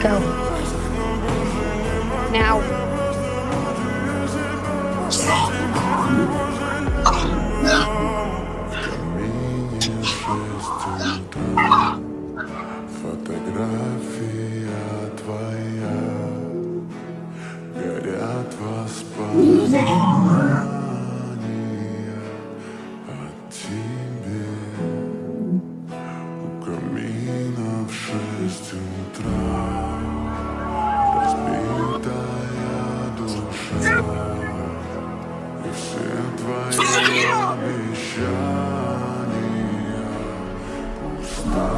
Go. Now. Фотография твоя, горят воспоминания о тебе. У камина в 6 утра разбитая душа, и все твои обещания пуста.